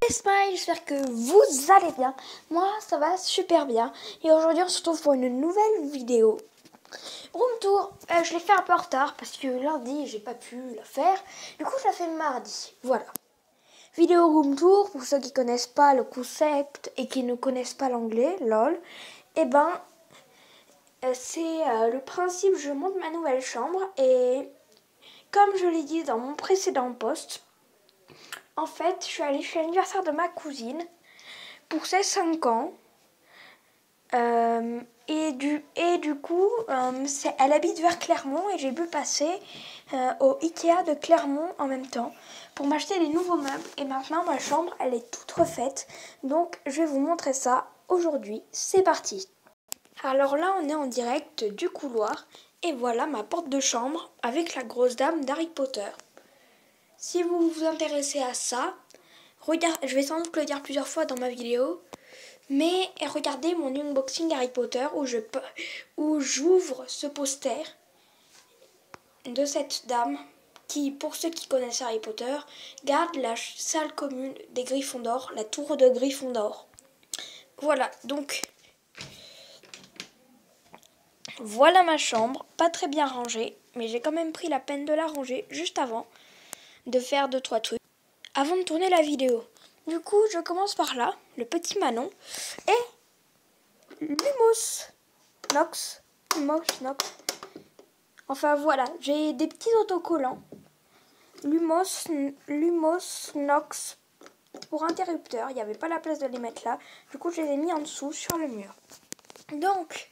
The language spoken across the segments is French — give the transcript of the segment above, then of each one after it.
les Smiles, j'espère que vous allez bien. Moi, ça va super bien. Et aujourd'hui, on se retrouve pour une nouvelle vidéo. Room tour, je l'ai fait un peu en retard parce que lundi, j'ai pas pu la faire. Du coup, je la fais mardi. Voilà. Vidéo room tour, pour ceux qui connaissent pas le concept et qui ne connaissent pas l'anglais, lol. Eh ben, c'est le principe, je monte ma nouvelle chambre et comme je l'ai dit dans mon précédent post, en fait, je suis allée chez l'anniversaire de ma cousine pour ses 5 ans. Et du coup, elle habite vers Clermont et j'ai pu passer au Ikea de Clermont en même temps pour m'acheter des nouveaux meubles. Et maintenant, ma chambre, elle est toute refaite. Donc, je vais vous montrer ça aujourd'hui. C'est parti. Alors là, on est en direct du couloir. Et voilà ma porte de chambre avec la grosse dame d'Harry Potter. Si vous vous intéressez à ça, je vais sans doute le dire plusieurs fois dans ma vidéo, mais regardez mon unboxing Harry Potter où j'ouvre ce poster de cette dame qui, pour ceux qui connaissent Harry Potter, garde la salle commune des Gryffondor, la tour de Gryffondor. Voilà, donc voilà ma chambre, pas très bien rangée, mais j'ai quand même pris la peine de la ranger juste avant de faire 2-3 trucs, avant de tourner la vidéo. Du coup, je commence par là, le petit Manon, et Lumos Nox. Enfin voilà, j'ai des petits autocollants. Lumos Nox pour interrupteur. Il n'y avait pas la place de les mettre là. Du coup, je les ai mis en dessous sur le mur. Donc,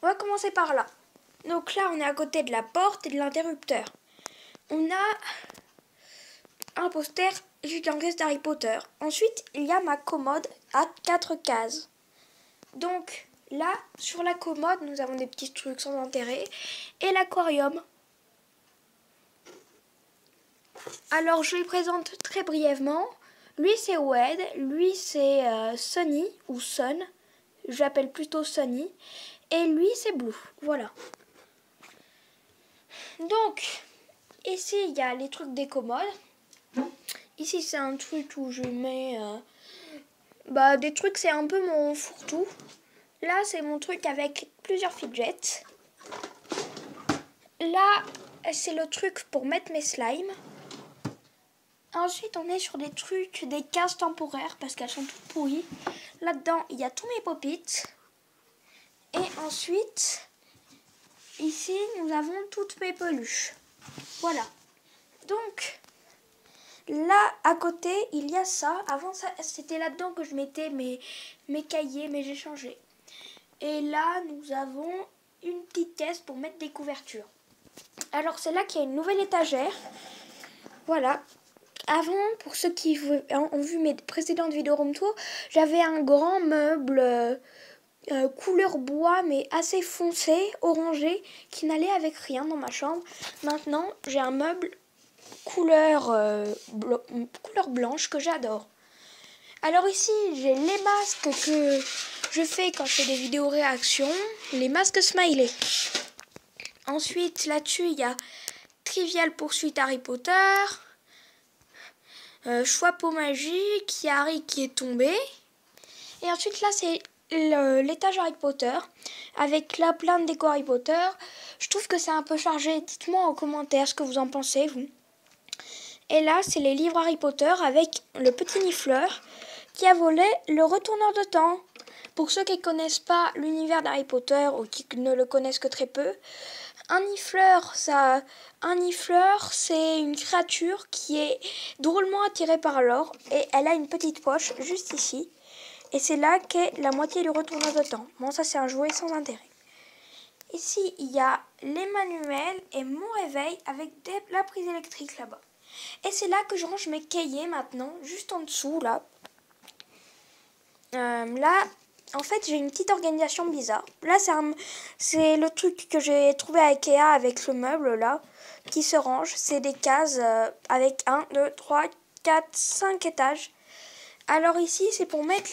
on va commencer par là. Donc là, on est à côté de la porte et de l'interrupteur. On a un poster gigantesque d'Harry Potter. Ensuite, il y a ma commode à 4 cases. Donc là, sur la commode, nous avons des petits trucs sans intérêt et l'aquarium. Alors, je les présente très brièvement. Lui, c'est Wed. Lui, c'est Sunny ou Sun. Je l'appelle plutôt Sunny. Et lui, c'est Blue. Voilà. Donc, ici, il y a les trucs des commodes. Ici, c'est un truc où je mets... des trucs, c'est un peu mon fourre-tout. Là, c'est mon truc avec plusieurs fidgets. Là, c'est le truc pour mettre mes slimes. Ensuite, on est sur des trucs, des cases temporaires parce qu'elles sont toutes pourries. Là-dedans, il y a tous mes pop-its. Et ensuite, ici, nous avons toutes mes peluches. Voilà. Donc, là, à côté, il y a ça. Avant, c'était là-dedans que je mettais mes cahiers, mais j'ai changé. Et là, nous avons une petite caisse pour mettre des couvertures. Alors, c'est là qu'il y a une nouvelle étagère. Voilà. Avant, pour ceux qui ont vu mes précédentes vidéos room tour, j'avais un grand meuble couleur bois, mais assez foncé, orangé, qui n'allait avec rien dans ma chambre. Maintenant, j'ai un meuble couleur blanche que j'adore. Alors ici, j'ai les masques que je fais quand je fais des vidéos réactions, les masques smiley. Ensuite, là-dessus, il y a Trivial Poursuite Harry Potter, Choix peau magique, il y a Harry qui est tombé. Et ensuite, là, c'est l'étage Harry Potter, avec là plein de décos Harry Potter. Je trouve que c'est un peu chargé. Dites-moi en commentaire ce que vous en pensez, vous. Et là, c'est les livres Harry Potter avec le petit Nifleur qui a volé le retourneur de temps. Pour ceux qui ne connaissent pas l'univers d'Harry Potter ou qui ne le connaissent que très peu, un Nifleur, c'est une créature qui est drôlement attirée par l'or et elle a une petite poche juste ici. Et c'est là qu'est la moitié du retourneur de temps. Bon, ça c'est un jouet sans intérêt. Ici, il y a les manuels et mon réveil avec la prise électrique là-bas. Et c'est là que je range mes cahiers maintenant, juste en dessous là. Là, en fait, j'ai une petite organisation bizarre. Là, c'est le truc que j'ai trouvé à Ikea avec le meuble là, qui se range. C'est des cases avec 1, 2, 3, 4, 5 étages. Alors ici, c'est pour mettre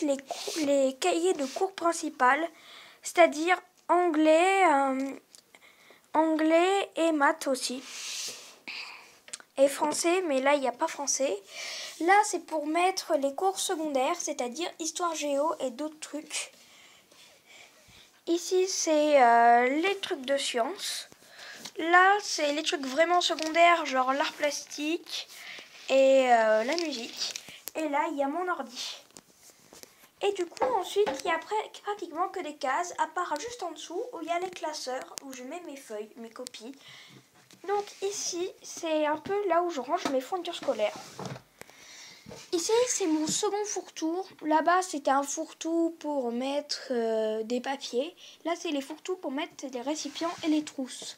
les cahiers de cours principales, c'est-à-dire anglais et maths aussi. Et français, mais là, il n'y a pas français. Là, c'est pour mettre les cours secondaires, c'est-à-dire histoire géo et d'autres trucs. Ici, c'est les trucs de sciences. Là, c'est les trucs vraiment secondaires, genre l'art plastique et la musique. Et là, il y a mon ordi. Et du coup, ensuite, il y a pratiquement que des cases, à part juste en dessous, où il y a les classeurs, où je mets mes feuilles, mes copies. Donc ici, c'est un peu là où je range mes fournitures scolaires. Ici, c'est mon second fourre-tout. Là-bas, c'était un fourre-tout pour mettre des papiers. Là, c'est les fourre-tout pour mettre des récipients et les trousses.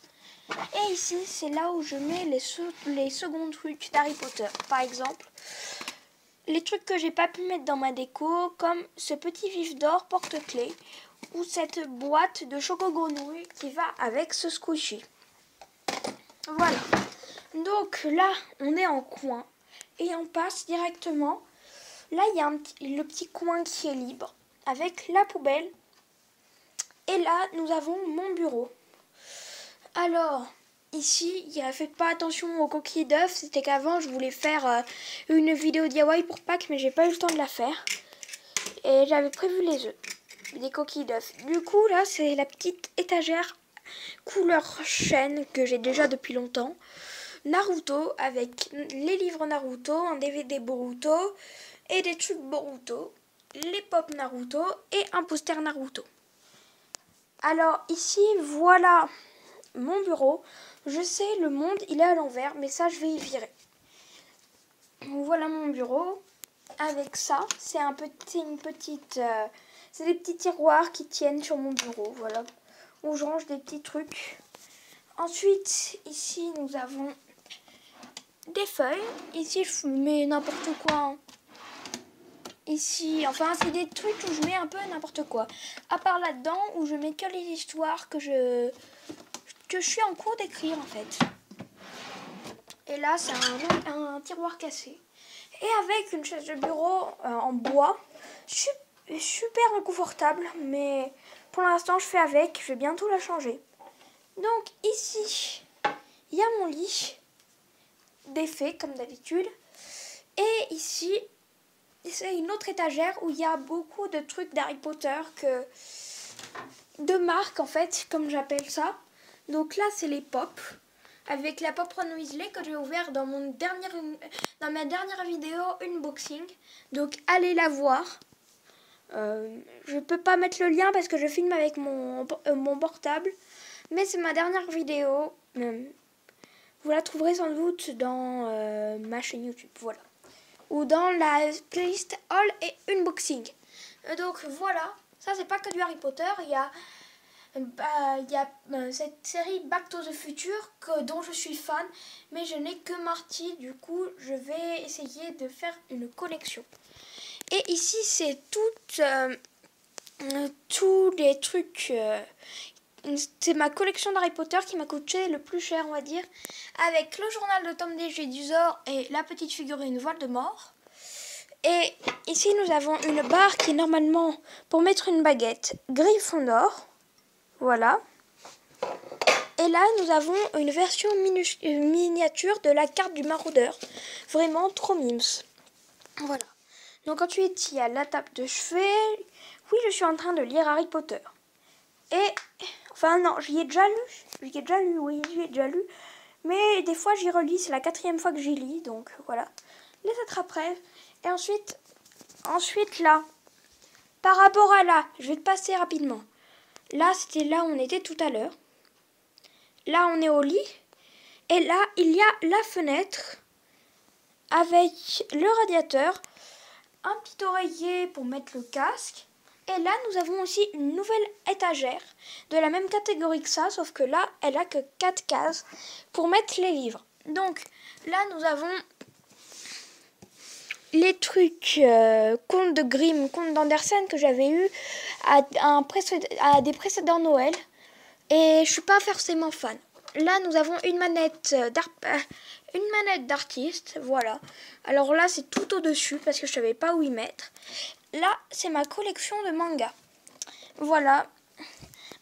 Et ici, c'est là où je mets les seconds trucs d'Harry Potter. Par exemple, les trucs que j'ai pas pu mettre dans ma déco, comme ce petit vif d'or porte-clés ou cette boîte de choco-grenouille qui va avec ce squishy. Voilà. Donc là, on est en coin et on passe directement. Là, il y a le petit coin qui est libre avec la poubelle. Et là, nous avons mon bureau. Alors, ici, faites pas attention aux coquilles d'œufs. C'était qu'avant, je voulais faire une vidéo DIY pour Pâques, mais j'ai pas eu le temps de la faire. Et j'avais prévu les œufs, des coquilles d'œufs. Du coup, là, c'est la petite étagère couleur chêne que j'ai déjà depuis longtemps. Naruto, avec les livres Naruto, un DVD Boruto et des trucs Boruto, les pop Naruto et un poster Naruto. Alors ici, voilà mon bureau. Je sais, le monde, il est à l'envers, mais ça, je vais y virer. Voilà mon bureau. Avec ça, c'est c'est des petits tiroirs qui tiennent sur mon bureau, voilà, où je range des petits trucs. Ensuite, ici, nous avons des feuilles. Ici, je mets n'importe quoi. Hein. Ici, enfin, c'est des trucs où je mets un peu n'importe quoi. À part là-dedans, où je mets que les histoires que je suis en cours d'écrire, en fait. Et là, c'est un tiroir cassé. Et avec une chaise de bureau en bois, super inconfortable, mais pour l'instant, je fais avec. Je vais bientôt la changer. Donc, ici, il y a mon lit, défait, comme d'habitude. Et ici, c'est une autre étagère où il y a beaucoup de trucs d'Harry Potter, de marque en fait, comme j'appelle ça. Donc là, c'est les pop, avec la pop Ron Weasley que j'ai ouvert dans ma dernière vidéo unboxing. Donc allez la voir. Je peux pas mettre le lien parce que je filme avec mon portable. Mais c'est ma dernière vidéo. Vous la trouverez sans doute dans ma chaîne YouTube. Voilà. Ou dans la playlist All et Unboxing. Donc voilà, ça c'est pas que du Harry Potter, il y a cette série Back to the Future dont je suis fan, mais je n'ai que Marty, du coup je vais essayer de faire une collection. Et ici c'est tous les trucs, c'est ma collection d'Harry Potter qui m'a coûté le plus cher on va dire, avec le journal de Tom Djeduzor et la petite figurine Voldemort. Et ici, nous avons une barre qui est normalement pour mettre une baguette Gryffondor. Voilà. Et là, nous avons une version miniature de la carte du maraudeur. Vraiment trop mimes. Voilà. Donc ensuite, il y a la table de chevet. Oui, je suis en train de lire Harry Potter. Et, enfin non, j'y ai déjà lu. Mais des fois, j'y relis. C'est la 4e fois que j'y lis. Donc voilà. Les attrape-rêves. Et ensuite là, par rapport à là, je vais te passer rapidement. Là, c'était là où on était tout à l'heure. Là, on est au lit. Et là, il y a la fenêtre avec le radiateur, un petit oreiller pour mettre le casque. Et là, nous avons aussi une nouvelle étagère de la même catégorie que ça, sauf que là, elle a que 4 cases pour mettre les livres. Donc là, nous avons les trucs contes de Grimm, contes d'Andersen que j'avais eu à des précédents Noël. Et je suis pas forcément fan. Là, nous avons une manette d'artiste, voilà. Alors là, c'est tout au-dessus parce que je savais pas où y mettre. Là, c'est ma collection de mangas. Voilà.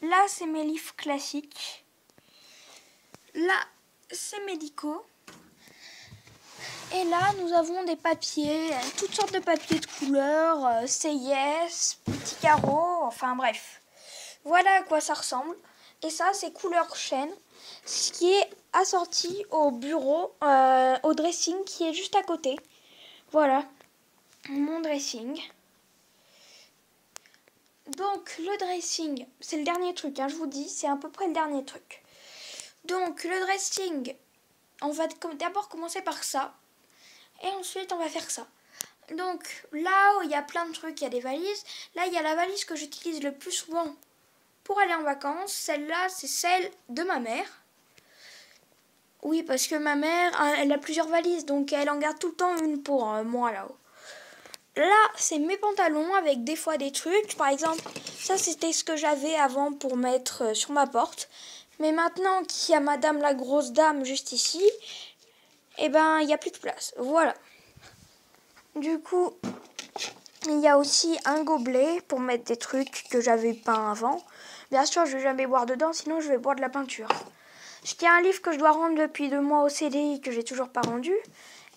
Là, c'est mes livres classiques. Là, c'est médicaux. Et là, nous avons des papiers, toutes sortes de papiers de couleurs, CIS, petits carreaux, enfin bref. Voilà à quoi ça ressemble. Et ça, c'est couleur chêne, ce qui est assorti au bureau, au dressing qui est juste à côté. Voilà, mon dressing. Donc, le dressing, c'est le dernier truc, hein, je vous dis, c'est à peu près le dernier truc. Donc, le dressing, on va d'abord commencer par ça. Et ensuite, on va faire ça. Donc, là où il y a plein de trucs, il y a des valises. Là, il y a la valise que j'utilise le plus souvent pour aller en vacances. Celle-là, c'est celle de ma mère. Oui, parce que ma mère, elle a plusieurs valises. Donc, elle en garde tout le temps une pour moi, là-haut. Là, c'est mes pantalons avec des fois des trucs. Par exemple, ça, c'était ce que j'avais avant pour mettre sur ma porte. Mais maintenant qu'il y a Madame la grosse dame juste ici, eh ben, il n'y a plus de place. Voilà. Du coup, il y a aussi un gobelet pour mettre des trucs que j'avais peint avant. Bien sûr, je ne vais jamais boire dedans, sinon je vais boire de la peinture. Je tiens un livre que je dois rendre depuis 2 mois au CDI que j'ai toujours pas rendu.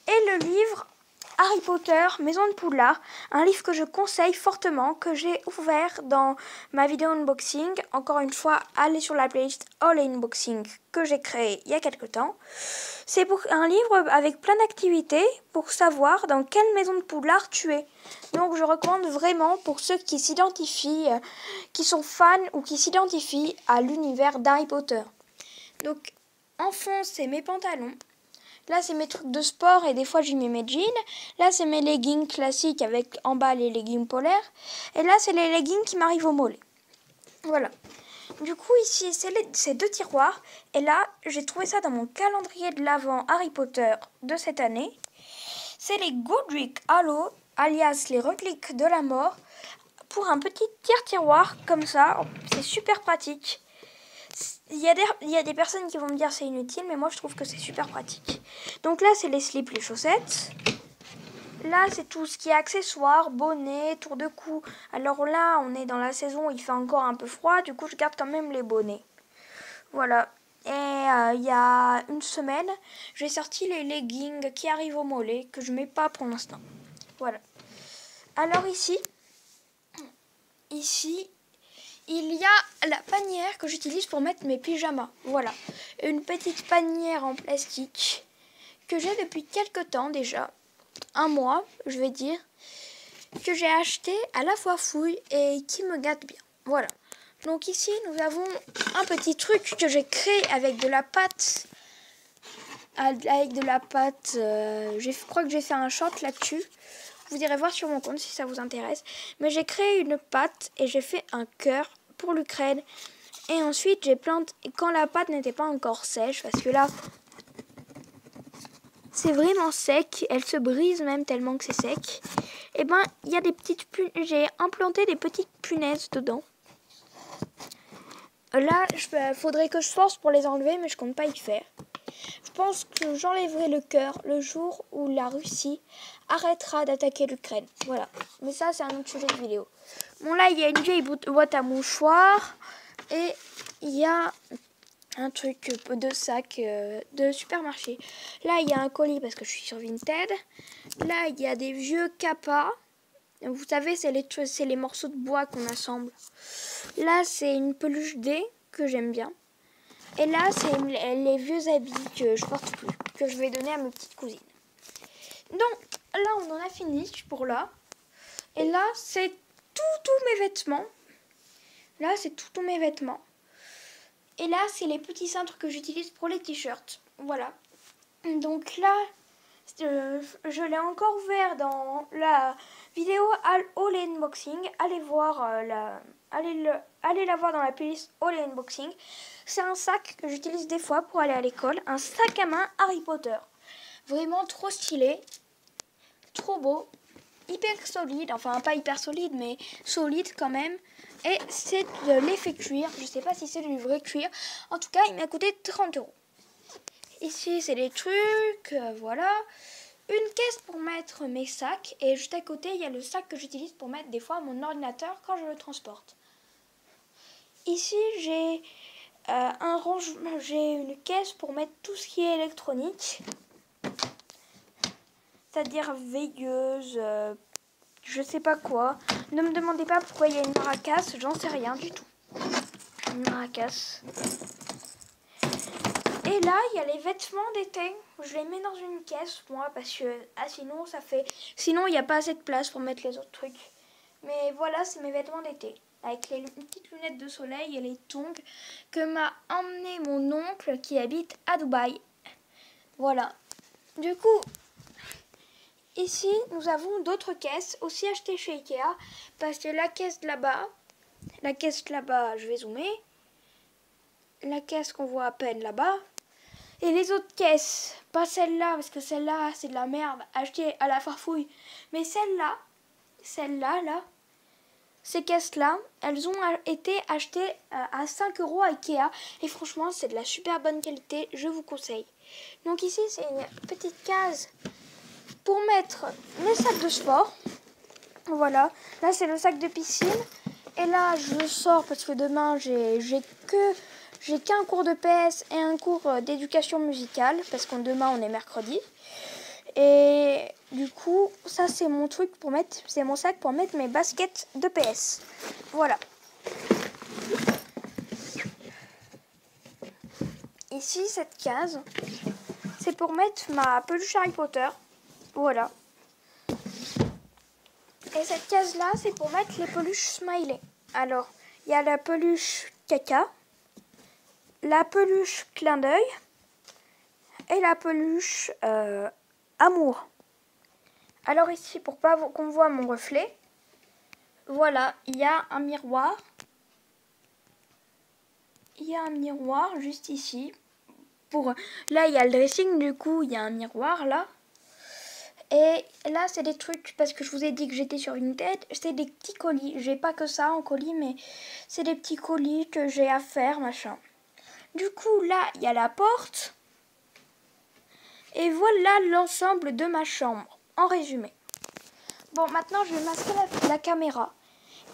Et le livre Harry Potter, Maison de Poudlard, un livre que je conseille fortement, que j'ai ouvert dans ma vidéo unboxing. Encore une fois, allez sur la playlist All Unboxing que j'ai créée il y a quelques temps. C'est pour un livre avec plein d'activités pour savoir dans quelle maison de Poudlard tu es. Donc je recommande vraiment pour ceux qui s'identifient, qui sont fans ou qui s'identifient à l'univers d'Harry Potter. Donc en fond, c'est mes pantalons. Là, c'est mes trucs de sport et des fois, j'y mets mes jeans. Là, c'est mes leggings classiques avec en bas les leggings polaires. Et là, c'est les leggings qui m'arrivent au mollet. Voilà. Du coup, ici, c'est 2 tiroirs. Et là, j'ai trouvé ça dans mon calendrier de l'Avent Harry Potter de cette année. C'est les Godric Hollow, alias les reliques de la mort, pour un petit tiroir comme ça. C'est super pratique. Il y a des personnes qui vont me dire c'est inutile, mais moi je trouve que c'est super pratique. Donc là, c'est les slips, les chaussettes. Là, c'est tout ce qui est accessoires, bonnets, tour de cou. Alors là, on est dans la saison où il fait encore un peu froid, du coup, je garde quand même les bonnets. Voilà. Et il y a une semaine, j'ai sorti les leggings qui arrivent au mollet, que je mets pas pour l'instant. Voilà. Alors ici, il y a la panière que j'utilise pour mettre mes pyjamas. Voilà. Une petite panière en plastique que j'ai depuis quelques temps déjà. 1 mois, je vais dire. Que j'ai acheté à la fois fouille et qui me gâte bien. Voilà. Donc ici, nous avons un petit truc que j'ai créé avec de la pâte. Je crois que j'ai fait un short là-dessus. Vous irez voir sur mon compte si ça vous intéresse. Mais j'ai créé une pâte et j'ai fait un cœur pour l'Ukraine. Et ensuite, j'ai planté quand la pâte n'était pas encore sèche. Parce que là, c'est vraiment sec. Elle se brise même tellement que c'est sec. Et ben, il y a des petites j'ai implanté des petites punaises dedans. Là, faudrait que je force pour les enlever, mais je compte pas y faire. Je pense que j'enlèverai le cœur le jour où la Russie arrêtera d'attaquer l'Ukraine. Voilà. Mais ça, c'est un autre sujet de vidéo. Bon, là, il y a une vieille boîte à mouchoirs. Et il y a un truc de sac de supermarché. Là, il y a un colis parce que je suis sur Vinted. Là, il y a des vieux capas. Vous savez, c'est les morceaux de bois qu'on assemble. Là, c'est une peluche D que j'aime bien. Et là, c'est les vieux habits que je porte plus, que je vais donner à mes petites cousines. Donc, là, on en a fini pour là. Et là, c'est tous mes vêtements. Là, c'est tous mes vêtements. Et là, c'est les petits cintres que j'utilise pour les t-shirts. Voilà. Donc là, je l'ai encore ouvert dans la vidéo All Unboxing. Allez voir allez la voir dans la playlist All Unboxing. C'est un sac que j'utilise des fois pour aller à l'école. Un sac à main Harry Potter. Vraiment trop stylé. Trop beau. Hyper solide. Enfin, pas hyper solide, mais solide quand même. Et c'est de l'effet cuir. Je sais pas si c'est du vrai cuir. En tout cas, il m'a coûté 30 €. Ici, c'est des trucs. Voilà. Une caisse pour mettre mes sacs. Et juste à côté, il y a le sac que j'utilise pour mettre des fois mon ordinateur quand je le transporte. Ici, j'ai j'ai une caisse pour mettre tout ce qui est électronique. c'est-à-dire veilleuse, je sais pas quoi. Ne me demandez pas pourquoi il y a une maracas, j'en sais rien du tout. Une maracas. Et là, il y a les vêtements d'été. Je les mets dans une caisse, moi, parce que sinon, ça fait... Sinon, il n'y a pas assez de place pour mettre les autres trucs. Mais voilà, c'est mes vêtements d'été. Avec les petites lunettes de soleil et les tongs que m'a emmené mon oncle qui habite à Dubaï. Voilà. Du coup, ici, nous avons d'autres caisses, aussi achetées chez Ikea. Parce que la caisse là-bas, je vais zoomer. La caisse qu'on voit à peine là-bas. Et les autres caisses, pas celle-là, parce que celle-là, c'est de la merde, achetée à la farfouille. Mais celle-là, là, ces caisses-là, elles ont été achetées à 5 € à Ikea. Et franchement, c'est de la super bonne qualité, je vous conseille. Donc ici, c'est une petite case pour mettre mes sacs de sport. Voilà, là, c'est le sac de piscine. Et là, je le sors parce que demain, j'ai qu'un cours de PS et un cours d'éducation musicale, parce que demain on est mercredi. Et du coup, ça c'est mon truc pour mettre, c'est mon sac pour mettre mes baskets de PS. Voilà. Ici, cette case, c'est pour mettre ma peluche Harry Potter. Voilà. Et cette case-là, c'est pour mettre les peluches smiley. Alors, il y a la peluche caca, la peluche clin d'œil et la peluche amour. Alors ici, pour pas qu'on voit mon reflet, voilà, il y a un miroir. Il y a un miroir juste ici. Là, il y a le dressing, du coup, il y a un miroir là. Et là, c'est des trucs, parce que je vous ai dit que j'étais sur Vinted, c'est des petits colis. J'ai pas que ça en colis, mais c'est des petits colis que j'ai à faire, machin. Du coup, là, il y a la porte. Et voilà l'ensemble de ma chambre, en résumé. Bon, maintenant, je vais masquer la caméra.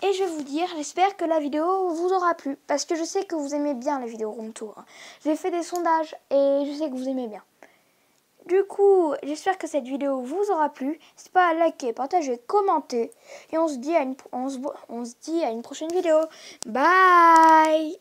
Et je vais vous dire, j'espère que la vidéo vous aura plu. Parce que je sais que vous aimez bien les vidéos room tour. J'ai fait des sondages et je sais que vous aimez bien. Du coup, j'espère que cette vidéo vous aura plu. N'hésitez pas à liker, partager, commenter. Et on se dit à une prochaine vidéo. Bye!